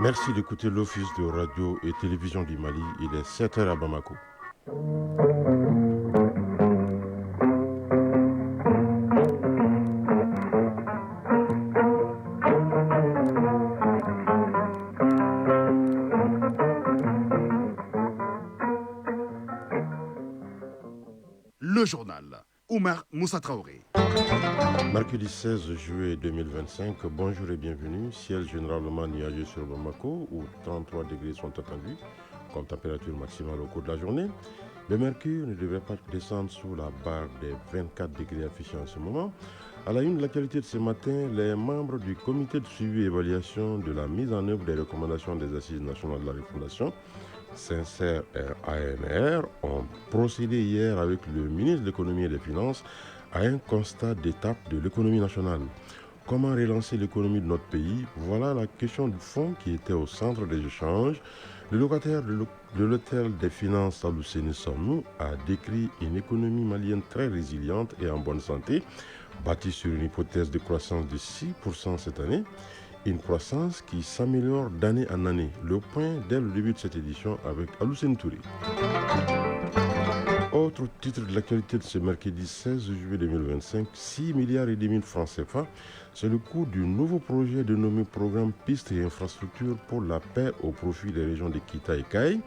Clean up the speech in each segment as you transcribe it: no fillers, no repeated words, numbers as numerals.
Merci d'écouter l'Office de radio et télévision du Mali. Il est 7h à Bamako. Le journal. Oumar Moussa Traoré. Mercredi 16 juillet 2025, bonjour et bienvenue. Ciel généralement nuageux sur Bamako où 33 degrés sont attendus comme température maximale au cours de la journée. Le mercure ne devrait pas descendre sous la barre des 24 degrés affichés en ce moment. À la une de l'actualité de ce matin, les membres du comité de suivi et évaluation de la mise en œuvre des recommandations des Assises nationales de la refondation, Sincère ANR, ont procédé hier avec le ministre de l'économie et des finances à un constat d'étape de l'économie nationale. Comment relancer l'économie de notre pays? Voilà la question du fond qui était au centre des échanges. Le locataire de l'hôtel des finances Alousseni Sanou a décrit une économie malienne très résiliente et en bonne santé, bâtie sur une hypothèse de croissance de 6% cette année, une croissance qui s'améliore d'année en année. Le point dès le début de cette édition avec Alousseni Touré. Autre titre de l'actualité de ce mercredi 16 juillet 2025, 6 milliards et demi de francs CFA, c'est le coût du nouveau projet dénommé Programme Pistes et Infrastructures pour la paix au profit des régions de Kita et Caille.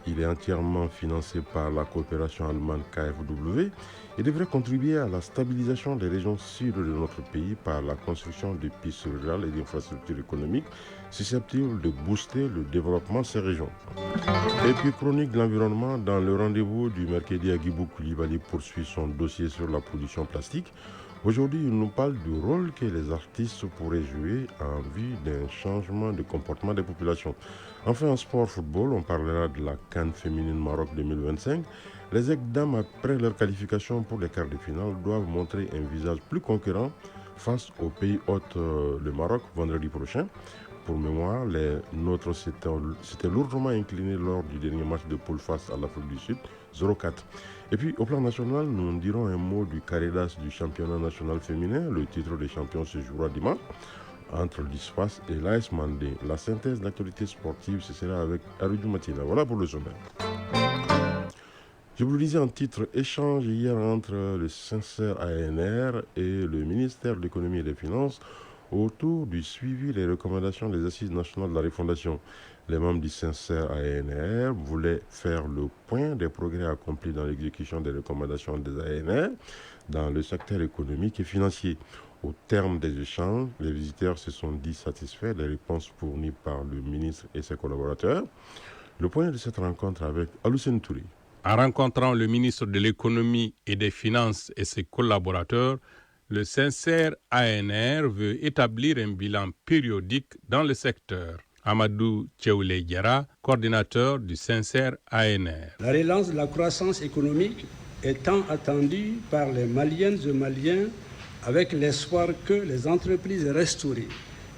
Il est entièrement financé par la coopération allemande KfW et devrait contribuer à la stabilisation des régions sud de notre pays par la construction de pistes rurales et d'infrastructures économiques susceptibles de booster le développement de ces régions. Et puis chronique de l'environnement, dans le rendez-vous du mercredi, Agibou Koulibaly poursuit son dossier sur la pollution plastique. Aujourd'hui, il nous parle du rôle que les artistes pourraient jouer en vue d'un changement de comportement des populations. Enfin, en sport football, on parlera de la CAN féminine Maroc 2025. Les ex-dames, après leur qualification pour les quarts de finale, doivent montrer un visage plus concurrent face au pays hôte, le Maroc, vendredi prochain. Pour mémoire, les nôtres s'étaient lourdement inclinés lors du dernier match de poule face à l'Afrique du Sud, 0-4. Et puis, au plan national, nous dirons un mot du Caridas du championnat national féminin. Le titre de champion se jouera dimanche entre l'ISFAS et l'AS Mandé. La synthèse de l'actualité sportive, ce sera avec Arudou Matina. Voilà pour le sommaire. Je vous le disais en titre, échange hier entre le Sincère ANR et le ministère de l'économie et des finances autour du suivi des recommandations des Assises nationales de la refondation. Les membres du Sincère ANR voulaient faire le point des progrès accomplis dans l'exécution des recommandations des ANR dans le secteur économique et financier. Au terme des échanges, les visiteurs se sont dit satisfaits des réponses fournies par le ministre et ses collaborateurs. Le point de cette rencontre avec Alousseni Touré. En rencontrant le ministre de l'économie et des finances et ses collaborateurs, le Sincère ANR veut établir un bilan périodique dans le secteur. Amadou Tcheoulé Diara, coordinateur du Sincère ANR. La relance de la croissance économique est tant attendue par les Maliennes et Maliens avec l'espoir que les entreprises restaurées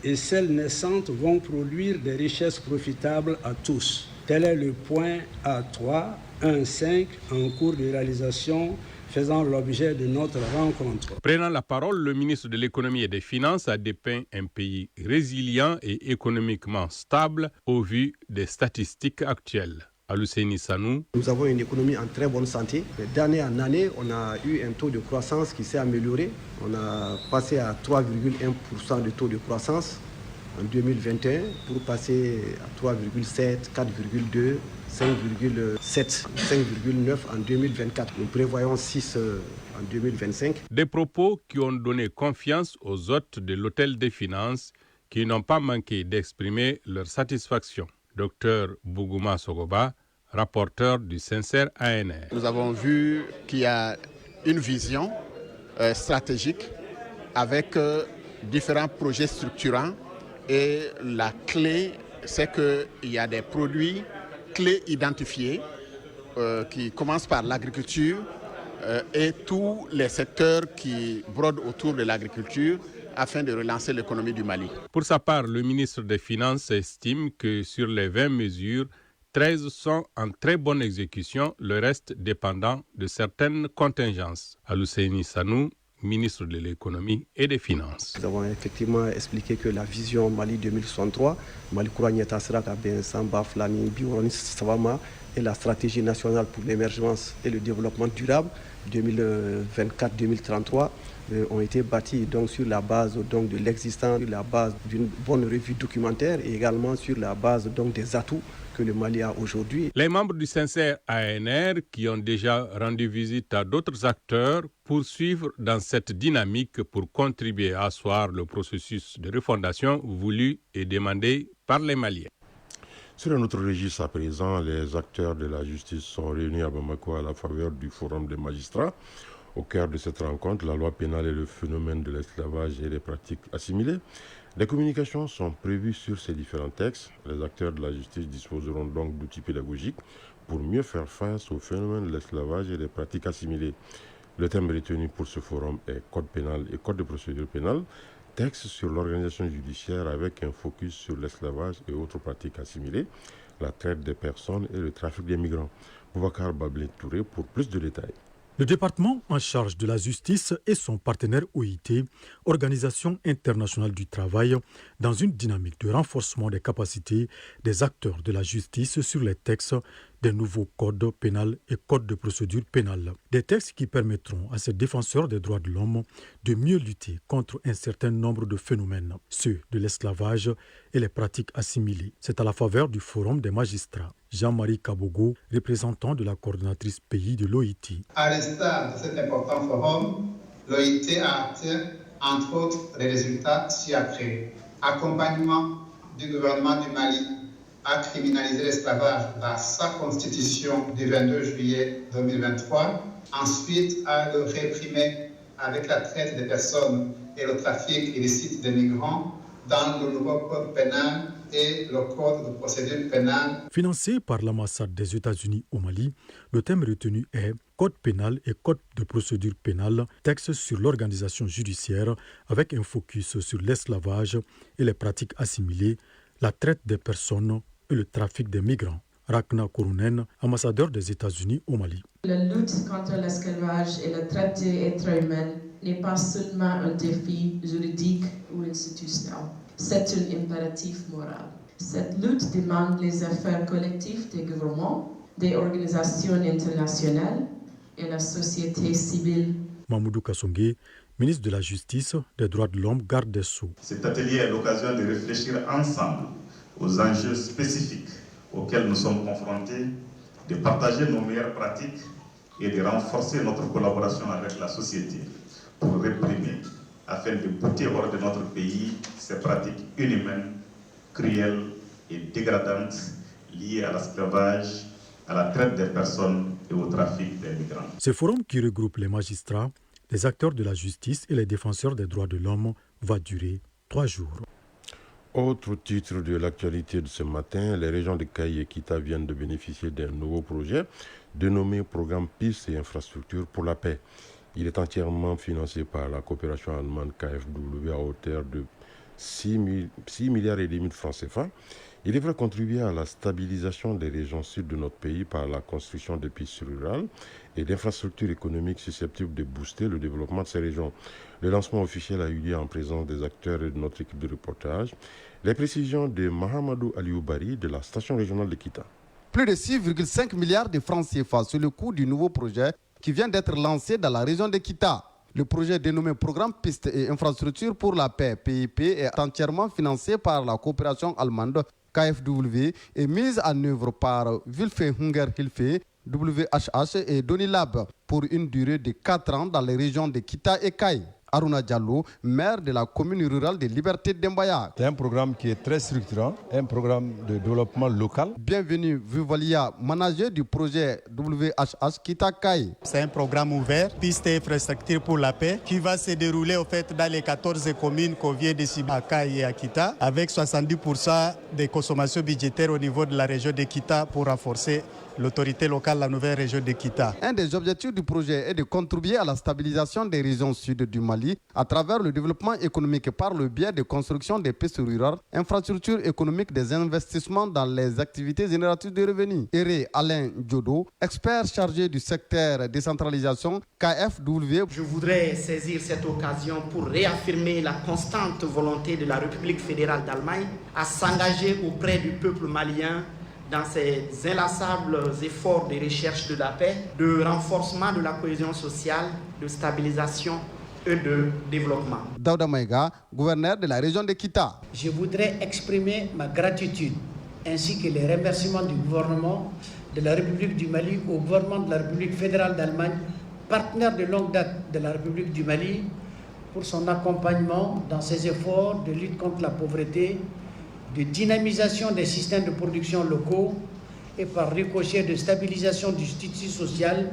et celles naissantes vont produire des richesses profitables à tous. Tel est le point A3.1.5 en cours de réalisation faisant l'objet de notre rencontre. Prenant la parole, le ministre de l'économie et des finances a dépeint un pays résilient et économiquement stable au vu des statistiques actuelles. Alousseni Sanou. Nous avons une économie en très bonne santé. D'année en année, on a eu un taux de croissance qui s'est amélioré. On a passé à 3,1% de taux de croissance en 2021 pour passer à 3,7, 4,2, 5,7, 5,9 en 2024. Nous prévoyons 6 en 2025. Des propos qui ont donné confiance aux hôtes de l'hôtel des finances qui n'ont pas manqué d'exprimer leur satisfaction. Dr Bougouma Sogoba, rapporteur du Sincère ANR. Nous avons vu qu'il y a une vision stratégique avec différents projets structurants et la clé, c'est qu'il y a des produits clés identifiés qui commencent par l'agriculture et tous les secteurs qui brodent autour de l'agriculture afin de relancer l'économie du Mali. Pour sa part, le ministre des Finances estime que sur les 20 mesures, 13 sont en très bonne exécution, le reste dépendant de certaines contingences. Alousseni Sanou, ministre de l'économie et des finances. Nous avons effectivement expliqué que la vision Mali 2063, Mali Kouranyeta Sraka Ben Samba Flani Bioronis Savama et la stratégie nationale pour l'émergence et le développement durable 2024-2033 ont été bâtis donc sur la base donc de l'existant, sur la base d'une bonne revue documentaire et également sur la base donc des atouts que le Mali a aujourd'hui. Les membres du sincère ANR qui ont déjà rendu visite à d'autres acteurs poursuivent dans cette dynamique pour contribuer à asseoir le processus de refondation voulu et demandé par les Maliens. Sur un autre registre à présent, les acteurs de la justice sont réunis à Bamako à la faveur du Forum des magistrats. Au cœur de cette rencontre, la loi pénale et le phénomène de l'esclavage et les pratiques assimilées. Des communications sont prévues sur ces différents textes. Les acteurs de la justice disposeront donc d'outils pédagogiques pour mieux faire face au phénomène de l'esclavage et des pratiques assimilées. Le thème retenu pour ce forum est Code pénal et Code de procédure pénale, texte sur l'organisation judiciaire avec un focus sur l'esclavage et autres pratiques assimilées, la traite des personnes et le trafic des migrants. Boubacar Bablé Touré pour plus de détails. Le département en charge de la justice et son partenaire OIT, Organisation internationale du travail, dans une dynamique de renforcement des capacités des acteurs de la justice sur les textes des nouveaux codes pénals et codes de procédure pénale. Des textes qui permettront à ces défenseurs des droits de l'homme de mieux lutter contre un certain nombre de phénomènes, ceux de l'esclavage et les pratiques assimilées. C'est à la faveur du Forum des magistrats. Jean-Marie Kabogo, représentant de la coordonnatrice pays de l'OIT. À l'instar de cet important forum, l'OIT a atteint, entre autres, les résultats ci-après. Accompagnement du gouvernement du Mali à criminaliser l'esclavage dans sa constitution du 22 juillet 2023. Ensuite, à le réprimer avec la traite des personnes et le trafic illicite des migrants dans le nouveau code pénal et le code de procédure pénale. Financé par l'ambassade des États-Unis au Mali, le thème retenu est Code pénal et Code de procédure pénale, texte sur l'organisation judiciaire avec un focus sur l'esclavage et les pratiques assimilées, la traite des personnes et le trafic des migrants. Rakna Kourounen, ambassadeur des États-Unis au Mali. La lutte contre l'esclavage et la traite des êtres humains n'est pas seulement un défi juridique ou institutionnel. C'est un impératif moral. Cette lutte demande les efforts collectifs des gouvernements, des organisations internationales et la société civile. Mamoudou Kassongué, ministre de la Justice, des droits de l'homme, garde des Sceaux. Cet atelier est l'occasion de réfléchir ensemble aux enjeux spécifiques auxquels nous sommes confrontés, de partager nos meilleures pratiques et de renforcer notre collaboration avec la société pour réprimer, afin de bouter hors de notre pays ces pratiques inhumaines, cruelles et dégradantes liées à l'esclavage, à la traite des personnes et au trafic des migrants. Ce forum qui regroupe les magistrats, les acteurs de la justice et les défenseurs des droits de l'homme va durer 3 jours. Autre titre de l'actualité de ce matin, les régions de Kayi et Kita viennent de bénéficier d'un nouveau projet dénommé Programme Pistes et Infrastructures pour la paix. Il est entièrement financé par la coopération allemande KfW à hauteur de 6 milliards et demi de francs CFA. Il devrait contribuer à la stabilisation des régions sud de notre pays par la construction de pistes rurales et d'infrastructures économiques susceptibles de booster le développement de ces régions. Le lancement officiel a eu lieu en présence des acteurs et de notre équipe de reportage. Les précisions de Mahamadou Alioubari de la station régionale de Kita. Plus de 6,5 milliards de francs CFA sur le coût du nouveau projet qui vient d'être lancé dans la région de Kita. Le projet dénommé Programme Pistes et Infrastructures pour la paix, PIP, est entièrement financé par la coopération allemande KfW et mise en œuvre par Wilfe Hunger Hilfe, WHH et Donilab pour une durée de 4 ans dans les régions de Kita et Kayi. Aruna Diallo, maire de la commune rurale de Liberté d'Embaya. C'est un programme qui est très structurant, un programme de développement local. Bienvenue Vivalia, manager du projet WHH Kita Kayi. C'est un programme ouvert, piste et infrastructure pour la paix, qui va se dérouler au fait dans les 14 communes qu'on vient de cibler à Kayi et à Kita, avec 70% des consommations budgétaires au niveau de la région de Kita pour renforcer l'autorité locale, la nouvelle région de Kita. Un des objectifs du projet est de contribuer à la stabilisation des régions sud du Mali à travers le développement économique par le biais de construction des pistes rurales, infrastructures économiques, des investissements dans les activités génératrices de revenus. Eré Alain Diodo, expert chargé du secteur décentralisation KFW. Je voudrais saisir cette occasion pour réaffirmer la constante volonté de la République fédérale d'Allemagne à s'engager auprès du peuple malien dans ces inlassables efforts de recherche de la paix, de renforcement de la cohésion sociale, de stabilisation et de développement. Daouda Maïga, gouverneur de la région de Kita. Je voudrais exprimer ma gratitude ainsi que les remerciements du gouvernement de la République du Mali au gouvernement de la République fédérale d'Allemagne, partenaire de longue date de la République du Mali, pour son accompagnement dans ses efforts de lutte contre la pauvreté, de dynamisation des systèmes de production locaux et par ricochet de stabilisation du tissu social,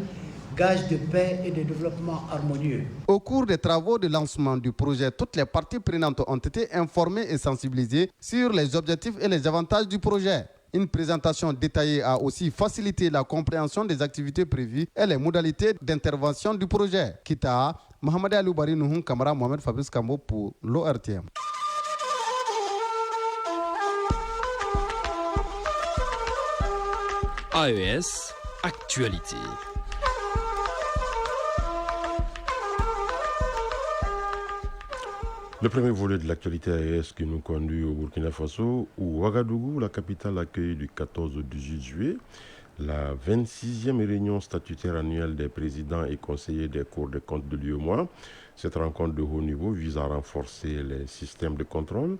gage de paix et de développement harmonieux. Au cours des travaux de lancement du projet, toutes les parties prenantes ont été informées et sensibilisées sur les objectifs et les avantages du projet. Une présentation détaillée a aussi facilité la compréhension des activités prévues et les modalités d'intervention du projet. Kita, Mohamed Aloubari Nouhoun Kamara, Mohamed Fabrice Kambo pour l'ORTM. AES, actualité. Le premier volet de l'actualité AES qui nous conduit au Burkina Faso, où Ouagadougou, la capitale, accueille du 14 au 18 juillet la 26e réunion statutaire annuelle des présidents et conseillers des cours des comptes de l'UEMOA. Cette rencontre de haut niveau vise à renforcer les systèmes de contrôle,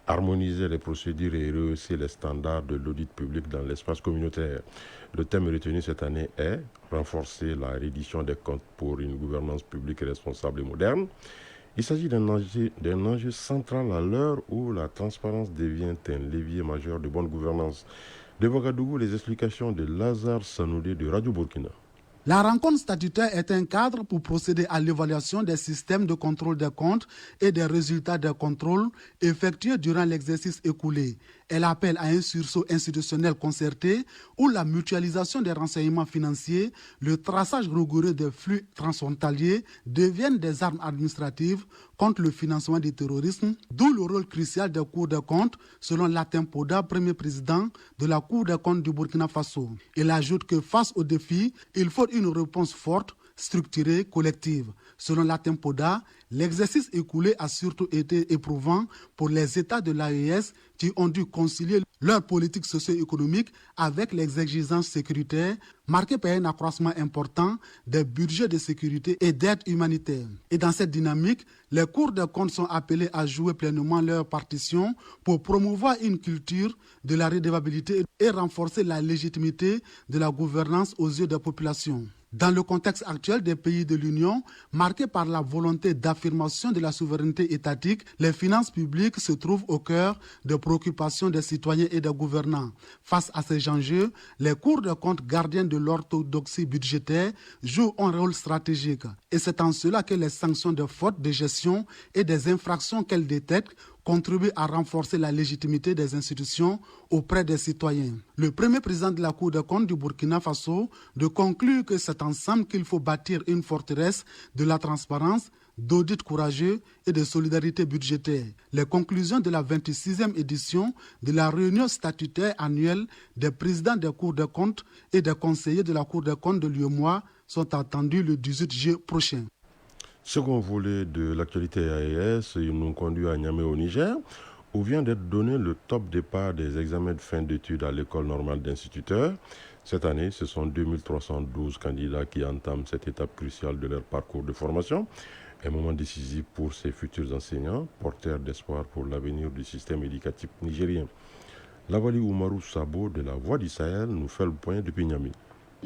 harmoniser les procédures et rehausser les standards de l'audit public dans l'espace communautaire. Le thème retenu cette année est « Renforcer la reddition des comptes pour une gouvernance publique responsable et moderne ». Il s'agit d'un enjeu central à l'heure où la transparence devient un levier majeur de bonne gouvernance. De Ouagadougou, les explications de Lazare Sanoudé de Radio Burkina. La rencontre statutaire est un cadre pour procéder à l'évaluation des systèmes de contrôle des comptes et des résultats des contrôles effectués durant l'exercice écoulé. Elle appelle à un sursaut institutionnel concerté où la mutualisation des renseignements financiers, le traçage rigoureux des flux transfrontaliers deviennent des armes administratives contre le financement du terrorisme, d'où le rôle crucial des cours des comptes, selon Latin Poda, premier président de la Cour des comptes du Burkina Faso. Il ajoute que face aux défis, il faut une réponse forte, structurée, collective. Selon Latin Poda, l'exercice écoulé a surtout été éprouvant pour les États de l'AES qui ont dû concilier leur politique socio-économique avec les exigences sécuritaires marquées par un accroissement important des budgets de sécurité et d'aide humanitaire. Et dans cette dynamique, les cours des comptes sont appelés à jouer pleinement leur partition pour promouvoir une culture de la redevabilité et renforcer la légitimité de la gouvernance aux yeux des populations. Dans le contexte actuel des pays de l'Union, marqué par la volonté d'affirmation de la souveraineté étatique, les finances publiques se trouvent au cœur des préoccupations des citoyens et des gouvernants. Face à ces enjeux, les cours de compte gardiens de l'orthodoxie budgétaire jouent un rôle stratégique. Et c'est en cela que les sanctions de faute de gestion et des infractions qu'elles détectent contribuent à renforcer la légitimité des institutions auprès des citoyens. Le premier président de la Cour des comptes du Burkina Faso de conclure que c'est ensemble qu'il faut bâtir une forteresse de la transparence, d'audit courageux et de solidarité budgétaire. Les conclusions de la 26e édition de la réunion statutaire annuelle des présidents des cours des comptes et des conseillers de la Cour des comptes de l'UEMOA sont attendues le 18 juillet prochain. Second volet de l'actualité AES, il nous conduit à Niamey au Niger, où vient d'être donné le top départ des examens de fin d'études à l'école normale d'instituteurs. Cette année, ce sont 2312 candidats qui entament cette étape cruciale de leur parcours de formation. Un moment décisif pour ces futurs enseignants, porteurs d'espoir pour l'avenir du système éducatif nigérien. Lavali Oumarou Sabo de la Voix du Sahel nous fait le point depuis Niamey.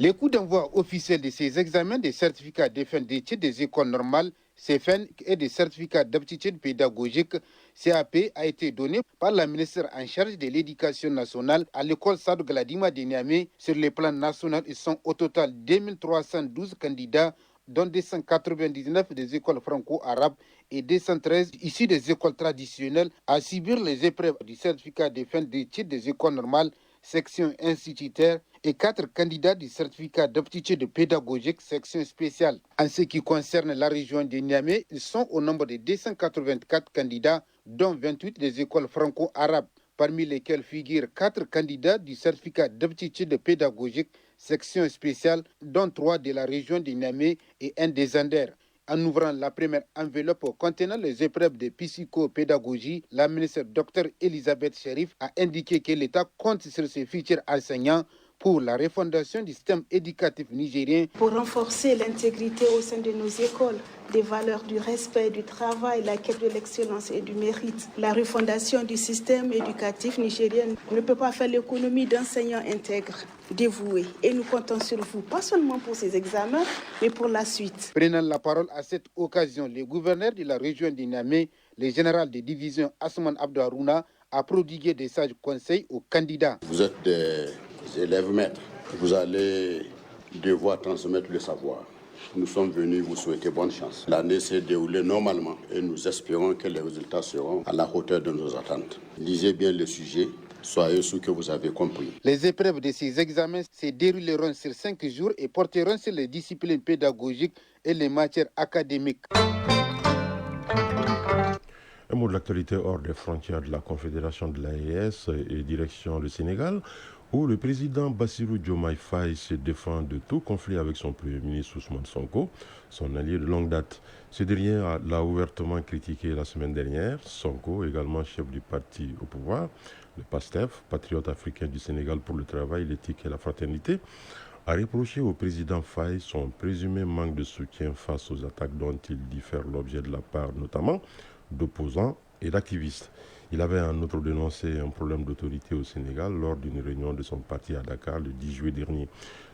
Le coup d'envoi officiel de ces examens des certificats de fin d'études des écoles normales, CFN, et des certificats d'aptitude pédagogique, CAP, a été donné par la ministre en charge de l'éducation nationale à l'école Sadou Galadima de Niamey. Sur le plan national, ils sont au total 2312 candidats, dont 299 des écoles franco-arabes et 213 issus des écoles traditionnelles, à subir les épreuves du certificat de fin d'études des écoles normales section institutaire, et 4 candidats du certificat d'aptitude pédagogique, section spéciale. En ce qui concerne la région de Niamey, ils sont au nombre de 284 candidats, dont 28 des écoles franco-arabes, parmi lesquels figurent 4 candidats du certificat d'aptitude pédagogique, section spéciale, dont 3 de la région de Niamey et 1 des Anders. En ouvrant la première enveloppe contenant les épreuves de psychopédagogie, la ministre Dr Elisabeth Cherif a indiqué que l'État compte sur ses futurs enseignants pour la refondation du système éducatif nigérien. Pour renforcer l'intégrité au sein de nos écoles, des valeurs du respect, du travail, la quête de l'excellence et du mérite. La refondation du système éducatif nigérien ne peut pas faire l'économie d'enseignants intègres, dévoués. Et nous comptons sur vous, pas seulement pour ces examens, mais pour la suite. Prenant la parole à cette occasion, le gouverneur de la région de Niamey, le général de division Asman Abdou Harouna, a prodigué des sages conseils aux candidats. Vous êtes des élèves maîtres. Vous allez devoir transmettre le savoir. Nous sommes venus vous souhaiter bonne chance. L'année s'est déroulée normalement et nous espérons que les résultats seront à la hauteur de nos attentes. Lisez bien le sujet, soyez sûrs que vous avez compris. Les épreuves de ces examens se dérouleront sur 5 jours et porteront sur les disciplines pédagogiques et les matières académiques. Un mot de l'actualité hors des frontières de la Confédération de l'AES et direction le Sénégal, où le président Bassirou Diomaye Faye se défend de tout conflit avec son premier ministre Ousmane Sonko, son allié de longue date. Ce dernier l'a ouvertement critiqué la semaine dernière. Sonko, également chef du parti au pouvoir, le PASTEF, patriote africain du Sénégal pour le travail, l'éthique et la fraternité, a reproché au président Faye son présumé manque de soutien face aux attaques dont il dit faire l'objet de la part notamment d'opposants et d'activistes. Il avait en outre dénoncé un problème d'autorité au Sénégal lors d'une réunion de son parti à Dakar le 10 juillet dernier.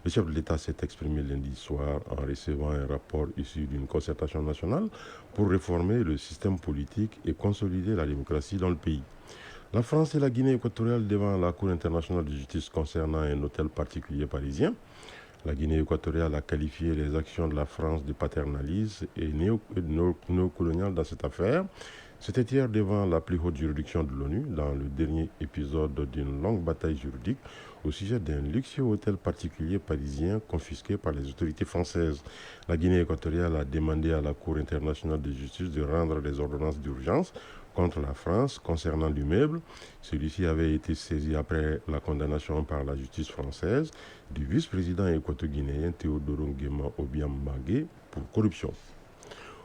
Le chef de l'État s'est exprimé lundi soir en recevant un rapport issu d'une concertation nationale pour réformer le système politique et consolider la démocratie dans le pays. La France et la Guinée équatoriale devant la Cour internationale de justice concernant un hôtel particulier parisien. La Guinée équatoriale a qualifié les actions de la France de paternalistes et néocoloniales dans cette affaire. C'était hier devant la plus haute juridiction de l'ONU, dans le dernier épisode d'une longue bataille juridique au sujet d'un luxueux hôtel particulier parisien confisqué par les autorités françaises. La Guinée équatoriale a demandé à la Cour internationale de justice de rendre des ordonnances d'urgence contre la France concernant l'immeuble. Celui-ci avait été saisi après la condamnation par la justice française du vice-président équato-guinéen Théodoro Nguema Obiang-Magué pour corruption.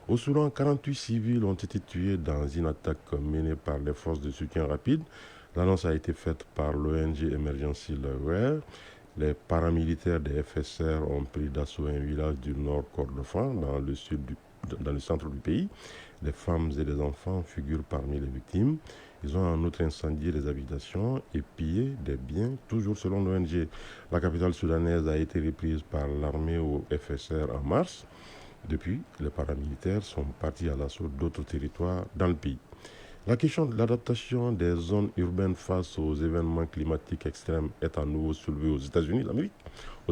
Au Soudan, 48 civils ont été tués dans une attaque menée par les forces de soutien rapide. L'annonce a été faite par l'ONG Emergency Laware. Les paramilitaires des FSR ont pris d'assaut un village du nord Kordofan, dans le centre du pays. Des femmes et des enfants figurent parmi les victimes. Ils ont en outre incendié des habitations et pillé des biens, toujours selon l'ONG. La capitale soudanaise a été reprise par l'armée au FSR en mars. Depuis, les paramilitaires sont partis à l'assaut d'autres territoires dans le pays. La question de l'adaptation des zones urbaines face aux événements climatiques extrêmes est à nouveau soulevée aux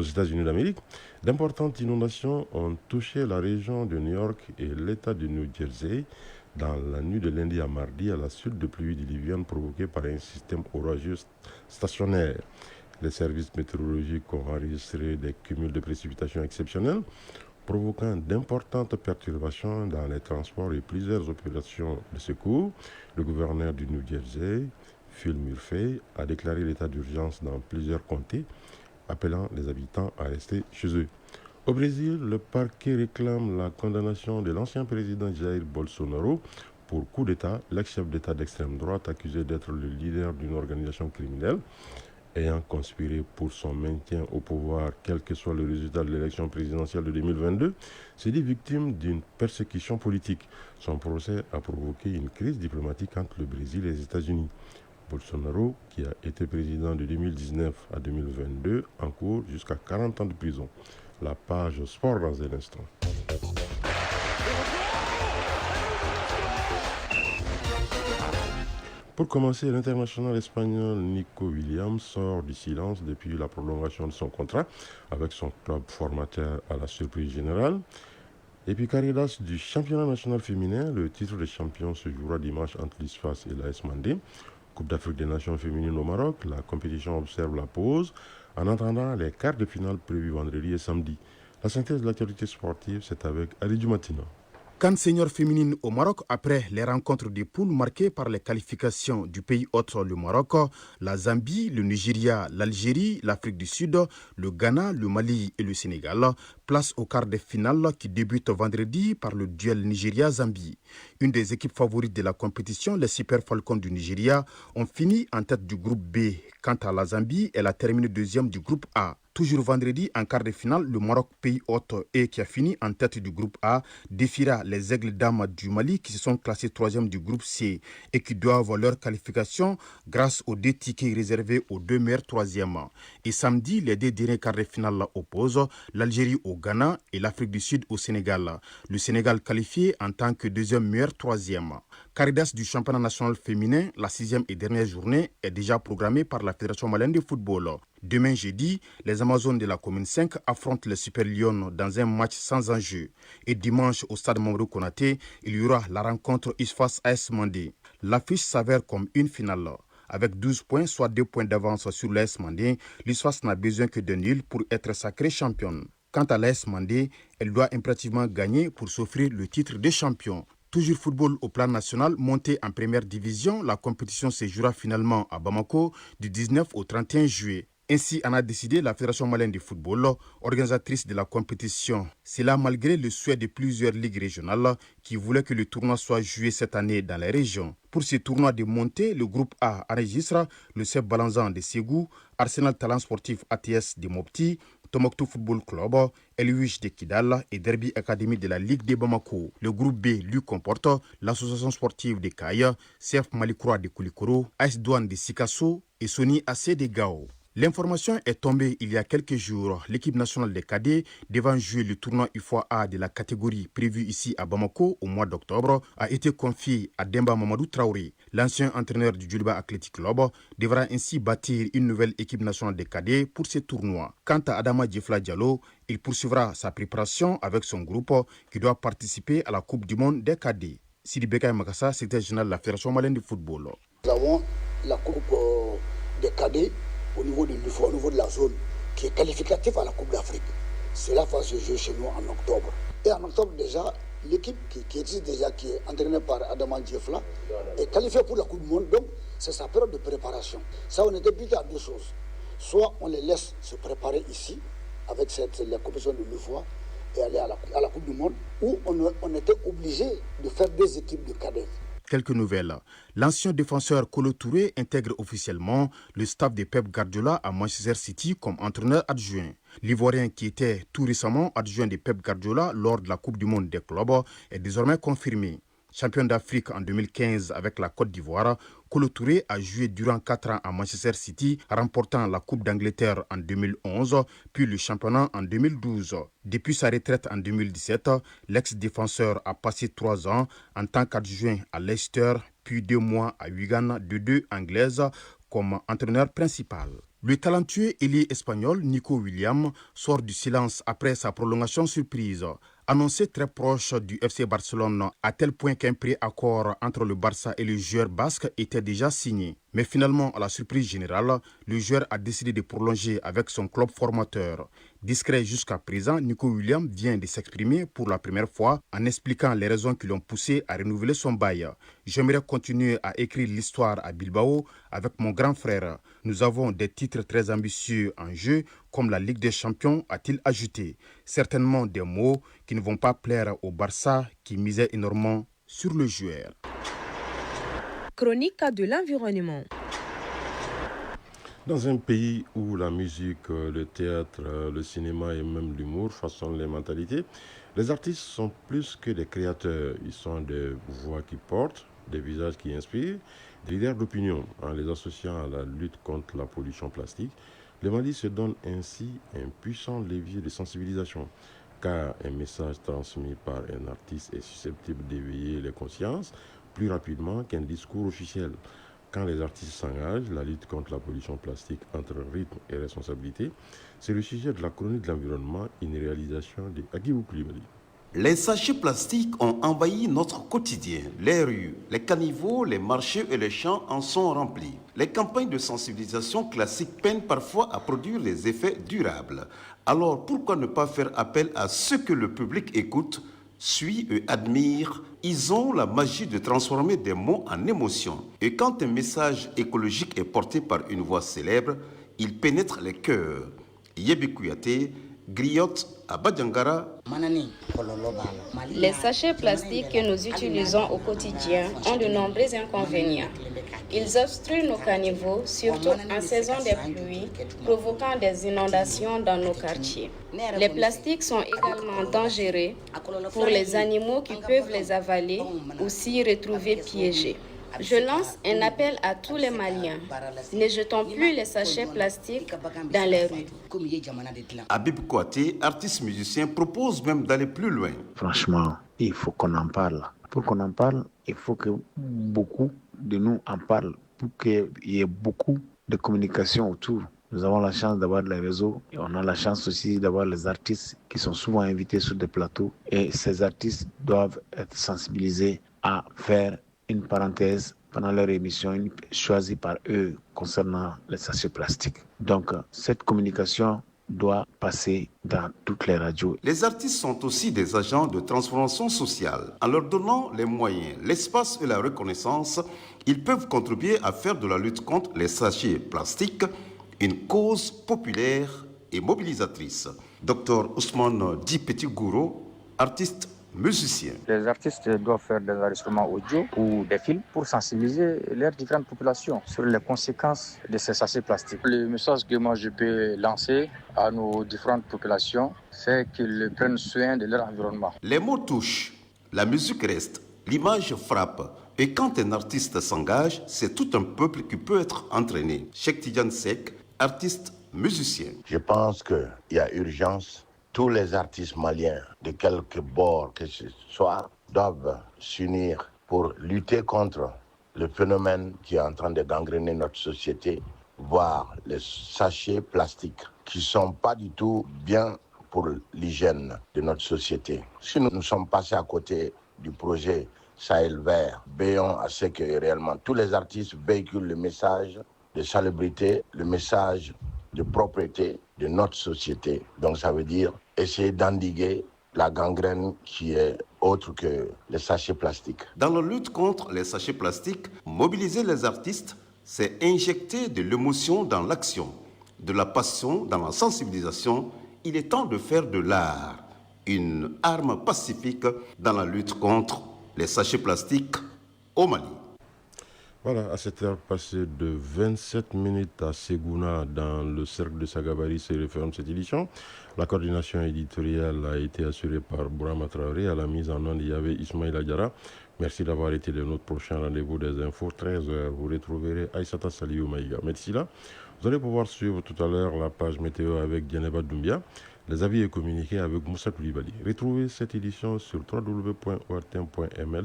États-Unis d'Amérique. D'importantes inondations ont touché la région de New York et l'État de New Jersey dans la nuit de lundi à mardi à la suite de pluies diluviennes provoquées par un système orageux stationnaire. Les services météorologiques ont enregistré des cumuls de précipitations exceptionnels, provoquant d'importantes perturbations dans les transports et plusieurs opérations de secours. Le gouverneur du New Jersey, Phil Murphy, a déclaré l'état d'urgence dans plusieurs comtés, appelant les habitants à rester chez eux. Au Brésil, le parquet réclame la condamnation de l'ancien président Jair Bolsonaro pour coup d'État, l'ex-chef d'État d'extrême droite accusé d'être le leader d'une organisation criminelle ayant conspiré pour son maintien au pouvoir, quel que soit le résultat de l'élection présidentielle de 2022, s'est dit victime d'une persécution politique. Son procès a provoqué une crise diplomatique entre le Brésil et les États-Unis. Bolsonaro, qui a été président de 2019 à 2022, encourt jusqu'à 40 ans de prison. La page sport dans un instant. Pour commencer, l'international espagnol Nico Williams sort du silence depuis la prolongation de son contrat avec son club formateur à la surprise générale. Et puis, Caridas du championnat national féminin, le titre de champion se jouera dimanche entre l'ISFAS et l'AS Mandé. Coupe d'Afrique des Nations féminines au Maroc, la compétition observe la pause en attendant les quarts de finale prévus vendredi et samedi. La synthèse de l'actualité sportive, c'est avec Ali Dumatino. CAN senior féminine au Maroc après les rencontres de poules marquées par les qualifications du pays hôte, le Maroc, la Zambie, le Nigeria, l'Algérie, l'Afrique du Sud, le Ghana, le Mali et le Sénégal. Place au quart de finale qui débute vendredi par le duel Nigeria-Zambie. Une des équipes favorites de la compétition, les Super Falcons du Nigeria, ont fini en tête du groupe B. Quant à la Zambie, elle a terminé deuxième du groupe A. Toujours vendredi, en quart de finale, le Maroc, pays hôte et qui a fini en tête du groupe A, défiera les Aigles dames du Mali qui se sont classés troisième du groupe C et qui doivent leur qualification grâce aux 2 tickets réservés aux 2 meilleurs troisièmes. Et samedi, les 2 derniers quarts de finale opposent l'Algérie au Ghana et l'Afrique du Sud au Sénégal. Le Sénégal qualifié en tant que deuxième meilleur troisième. Caridas du championnat national féminin, la 6e et dernière journée est déjà programmée par la Fédération malienne de football. Demain jeudi, les Amazones de la commune 5 affrontent les Super Lions dans un match sans enjeu. Et dimanche, au stade Mamadou Konaté, il y aura la rencontre ISFAS AS Mandé. L'affiche s'avère comme une finale. Avec 12 points, soit 2 points d'avance sur l'AS Mandé, l'ISFAS n'a besoin que de nul pour être sacrée championne. Quant à l'AS Mandé, elle doit impérativement gagner pour s'offrir le titre de champion. Toujours football au plan national, monté en première division, la compétition se jouera finalement à Bamako du 19 au 31 juillet. Ainsi en a décidé la Fédération malienne de football, organisatrice de la compétition. C'est là malgré le souhait de plusieurs ligues régionales qui voulaient que le tournoi soit joué cette année dans les régions. Pour ce tournoi de montée, le groupe A enregistre le CEP Balanzan de Ségou, Arsenal Talent Sportif ATS de Mopti, Tombouctou Football Club, Eluige de Kidal et Derby Academy de la Ligue de Bamako. Le groupe B lui comporte l'association sportive de Kaya, CF Malikroa de Koulikoro, AS Douane de Sikasso et Sony AC de Gao. L'information est tombée il y a quelques jours. L'équipe nationale des cadets, devant jouer le tournoi UFOA de la catégorie prévue ici à Bamako au mois d'octobre, a été confiée à Demba Mamadou Traoré. L'ancien entraîneur du Djouliba Athletic Club devra ainsi bâtir une nouvelle équipe nationale des cadets pour ce tournoi. Quant à Adama Djefla Diallo, il poursuivra sa préparation avec son groupe qui doit participer à la Coupe du Monde des cadets. Sidi Bekay Makassa, secrétaire général de la Fédération malienne de football. Nous avons la Coupe des cadets au niveau de l'UFO, au niveau de la zone, qui est qualificatif à la Coupe d'Afrique. Cela va se jouer chez nous en octobre. Et en octobre déjà, l'équipe qui existe déjà, qui est entraînée par Adama Djefla, est qualifiée pour la Coupe du Monde. Donc, c'est sa période de préparation. Ça, on était buté à 2 choses. Soit on les laisse se préparer ici, avec la compétition de l'UFO, et aller à la Coupe du Monde, ou on était obligé de faire 2 équipes de cadets. Quelques nouvelles. L'ancien défenseur Kolo Touré intègre officiellement le staff de Pep Guardiola à Manchester City comme entraîneur adjoint. L'Ivoirien qui était tout récemment adjoint de Pep Guardiola lors de la Coupe du Monde des clubs est désormais confirmé. Champion d'Afrique en 2015 avec la Côte d'Ivoire, Kolo Touré a joué durant 4 ans à Manchester City, remportant la Coupe d'Angleterre en 2011, puis le championnat en 2012. Depuis sa retraite en 2017, l'ex-défenseur a passé 3 ans en tant qu'adjoint à Leicester, puis 2 mois à Wigan de 2 anglaises comme entraîneur principal. Le talentueux ailier espagnol Nico Williams sort du silence après sa prolongation surprise. Annoncé très proche du FC Barcelone, à tel point qu'un pré-accord entre le Barça et le joueur basque était déjà signé. Mais finalement, à la surprise générale, le joueur a décidé de prolonger avec son club formateur. Discret jusqu'à présent, Nico Williams vient de s'exprimer pour la première fois en expliquant les raisons qui l'ont poussé à renouveler son bail. J'aimerais continuer à écrire l'histoire à Bilbao avec mon grand frère. Nous avons des titres très ambitieux en jeu, comme la Ligue des Champions, a-t-il ajouté. Certainement des mots qui ne vont pas plaire au Barça qui misait énormément sur le joueur. Chronique de l'environnement. Dans un pays où la musique, le théâtre, le cinéma et même l'humour façonnent les mentalités, les artistes sont plus que des créateurs. Ils sont des voix qui portent, des visages qui inspirent, des leaders d'opinion. En les associant à la lutte contre la pollution plastique, le Mali se donne ainsi un puissant levier de sensibilisation, car un message transmis par un artiste est susceptible d'éveiller les consciences plus rapidement qu'un discours officiel. Quand les artistes s'engagent, la lutte contre la pollution plastique entre rythme et responsabilité, c'est le sujet de la chronique de l'environnement, une réalisation de Agibou Koulibaly. Les sachets plastiques ont envahi notre quotidien. Les rues, les caniveaux, les marchés et les champs en sont remplis. Les campagnes de sensibilisation classiques peinent parfois à produire des effets durables. Alors pourquoi ne pas faire appel à ceux que le public écoute, suit et admire? Ils ont la magie de transformer des mots en émotions. Et quand un message écologique est porté par une voix célèbre, il pénètre les cœurs. Yébi Kouyaté, Griotte à Badjangara. Les sachets plastiques que nous utilisons au quotidien ont de nombreux inconvénients. Ils obstruent nos caniveaux, surtout en saison des pluies, provoquant des inondations dans nos quartiers. Les plastiques sont également dangereux pour les animaux qui peuvent les avaler ou s'y retrouver piégés. Je lance un appel à tous les Maliens. Ne jetons plus les sachets plastiques dans les rues. Habib Kouyaté, artiste musicien, propose même d'aller plus loin. Franchement, il faut qu'on en parle. Pour qu'on en parle, il faut que beaucoup de nous en parlent, pour qu'il y ait beaucoup de communication autour. Nous avons la chance d'avoir les réseaux et on a la chance aussi d'avoir les artistes qui sont souvent invités sur des plateaux. Et ces artistes doivent être sensibilisés à faire une parenthèse pendant leur émission choisie par eux concernant les sachets plastiques. Donc, cette communication doit passer dans toutes les radios. Les artistes sont aussi des agents de transformation sociale. En leur donnant les moyens, l'espace et la reconnaissance, ils peuvent contribuer à faire de la lutte contre les sachets plastiques une cause populaire et mobilisatrice. Dr Ousmane Di Petit Gouro, artiste musiciens. Les artistes doivent faire des enregistrements audio ou des films pour sensibiliser leurs différentes populations sur les conséquences de ces sachets plastiques. Le message que moi je peux lancer à nos différentes populations, c'est qu'ils prennent soin de leur environnement. Les mots touchent, la musique reste, l'image frappe. Et quand un artiste s'engage, c'est tout un peuple qui peut être entraîné. Cheikh Tidiane Seck, artiste musicien. Je pense qu'il y a urgence. Tous les artistes maliens, de quelque bord que ce soit, doivent s'unir pour lutter contre le phénomène qui est en train de gangréner notre société, voire les sachets plastiques qui ne sont pas du tout bien pour l'hygiène de notre société. Si nous sommes passés à côté du projet Sahel Vert, veillons à ce que réellement tous les artistes véhiculent le message de salubrité, le message de propreté de notre société. Donc ça veut dire essayer d'endiguer la gangrène qui est autre que les sachets plastiques. Dans la lutte contre les sachets plastiques, mobiliser les artistes, c'est injecter de l'émotion dans l'action, de la passion dans la sensibilisation. Il est temps de faire de l'art une arme pacifique dans la lutte contre les sachets plastiques au Mali. Voilà, à cette heure passée de 27 minutes à Ségouna, dans le cercle de Sagabari, se referme cette édition. La coordination éditoriale a été assurée par Bourama Traoré. À la mise en onde, il y avait Ismaïl Adjara. Merci d'avoir été de notre prochain rendez-vous des infos. 13h, vous retrouverez Aïssata Saliou Maïga. Mais d'ici là, vous allez pouvoir suivre tout à l'heure la page météo avec Djeneba Doumbia. Les avis et communiqués avec Moussa Koulibaly. Retrouvez cette édition sur www.ortem.ml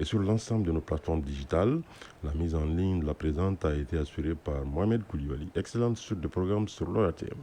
et sur l'ensemble de nos plateformes digitales. La mise en ligne de la présente a été assurée par Mohamed Koulibaly. Excellente suite de programmes sur l'ORTM.